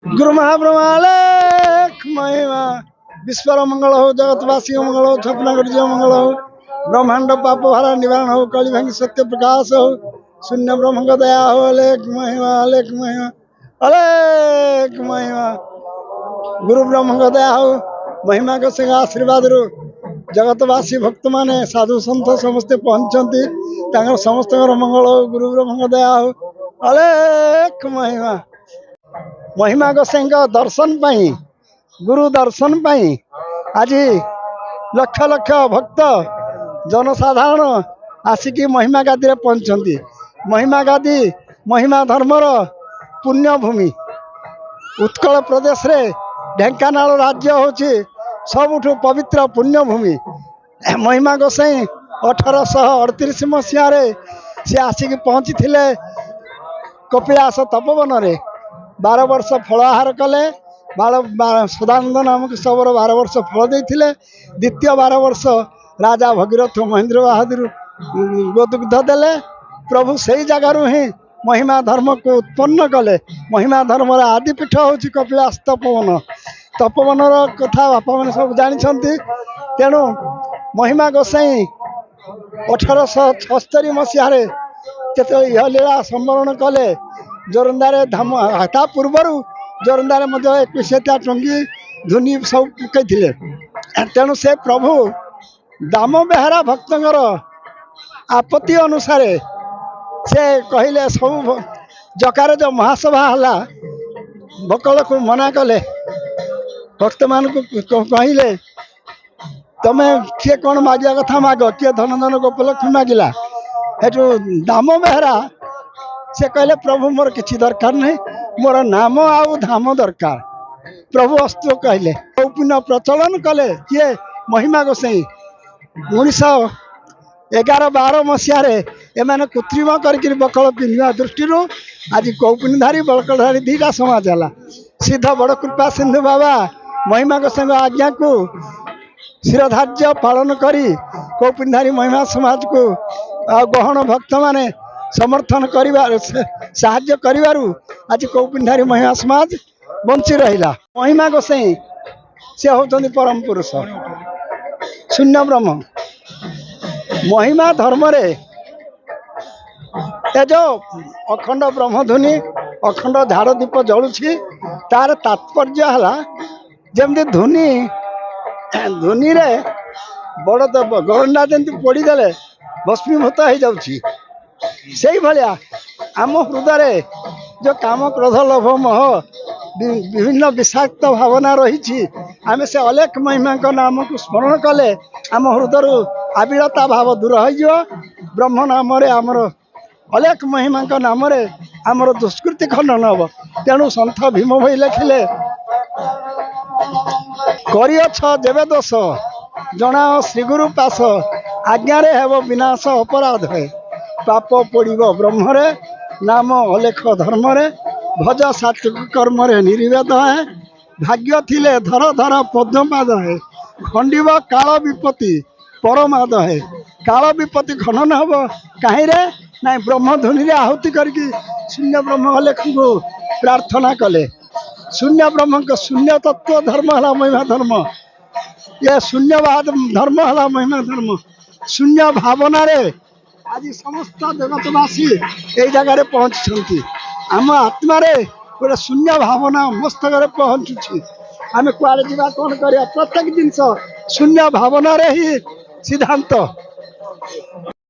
गुरु महाब्रह्माले महिमा विश्वर मंगल हो, जगतवासी मंगल हो, छपनागढ़ जीव मंगल हो, ब्रह्मांड पाप भारा निवारण हो, कलि भांगी सत्य प्रकाश हो, शून्य ब्रह्म का दया हो। अलेख महिमा, अलेख महिमा, अलेख महिमा। गुरु ब्रह्म का दया हो, महिमा का संग आशीर्वाद रू जगतवासी भक्त माने साधु सन्थ समस्ते पहुंचती, समस्त मंगल हो। गुरु ब्रह्म का दया हो, अलेख महिमा। महिमा गोसाई दर्शन पाई, गुरु दर्शन पाई आज लक्ष लक्ष भक्त जनसाधारण आसिकी महिमा गादी रे पहुंचती। महिमा गादी महिमा धर्मर पुण्यभूमि उत्कल प्रदेश रे ढेंकानाल राज्य होची सबुठु पवित्र पुण्यभूमि। महिमा गोसाई 1838 मसीह से आसिकी पहुंची थिले कपिलास तपोवन रे। 12 वर्ष फल आहार कले। सदानंद नामक सबर 12 वर्ष फल देते। द्वितीय 12 वर्ष राजा भगीरथ महेंद्र बहादुर गोदुग्ध देले। प्रभु से जगार ही महिमा धर्म को उत्पन्न कले। महिमा धर्म आदिपीठ हूँ कपिलास तपोवन। तपोवन कथा बापा मैंने सब जानते। तेणु महिमा गोसाई 1876 मसीह इह लीला संवरण कले जोरंदारे धाम। ता पूर्वर जोरंदारे 21टा टंगी धुनी सब पकईले। तेणु से प्रभु दाम बेहरा भक्तर आपत्ति अनुसार से कहले सब जकार जो महासभा हला बकल को मना कले। भक्त मान को कहले तमे किए कौन मागिया कथा माग, किए धन धन गोपलक्ष्मी मागिला। हेठू दाम बेहरा से कहले प्रभु मोर किसी दरकार नहीं, मोर नाम आउ धाम दरकार। प्रभु अस्तु कहले पुण्य प्रचलन कले किए महिमा गोसाई। 1911-12 मसीह एमाने कृत्रिम करके बकल पिंधा दृष्टि आज कौपुनीधारी बकलधारी दीटा समाज है। सिद्ध बड़ कृपा सिंधु बाबा महिमा गोसाई आज्ञा को शिरधार्य पालन करी कौपुनीधारी महिमा समाज को गहन भक्त माने समर्थन करिवार साहाय्य करिवारु आज कौपुनीधारी महिमा समाज बंची रहिला। महिमा गोसाई से होचंदी परम पुरुष शून्य ब्रह्म। महिमा धर्म रे ए जो अखंड ब्रह्मध्वनि अखंड झाड़ दीप जलुछि तार तात्पर्य हला जमती ध्वनि ध्वनि रे बड़ गरंडा जमती पोड़ीदेले भस्मीभूत हो जाउछि। से भाया आम हृदय जो काम क्रोध लोभ मोह विभिन्न विषाक्त भावना रही आम से अलेख महिमा नाम को स्मरण कले आम हृदय आविलता भाव दूर हो। ब्रह्म नाम आमर अलेख महिमा नाम आमर दुष्कृति खंडन हम। तेणु सन्थ भीम भाई लिखिले करियछ जेबे दोष जनाओ श्रीगुरु पास आज्ञा रे हेब विनाश अपराध है। पाप पड़ो ब्रह्मरे नाम अलेख धर्मरे भज सात्विक कर्म रे निर्वेद है। भाग्य थिले धर धर पद्मपाद है खंडिब काल विपत्ति परमाद है। काल विपत्ति खनन हम कहीं ना ब्रह्मध्वनि आहुति करके शून्य ब्रह्म अलेख को प्रार्थना कले। शून्य ब्रह्म को शून्य तत्व धर्म है महिमा धर्म। ये शून्यवाद धर्म है महिमा धर्म। शून्य भावना रे आज समस्त जगतवासी ये जगह पहुंची। आम आत्मा रे गोटे शून्य भावना मस्तक पहुंचुची। आम कुआड़े जीवा कौन करिया प्रत्येक जिनस शून्य भावना रे ही सिद्धांत।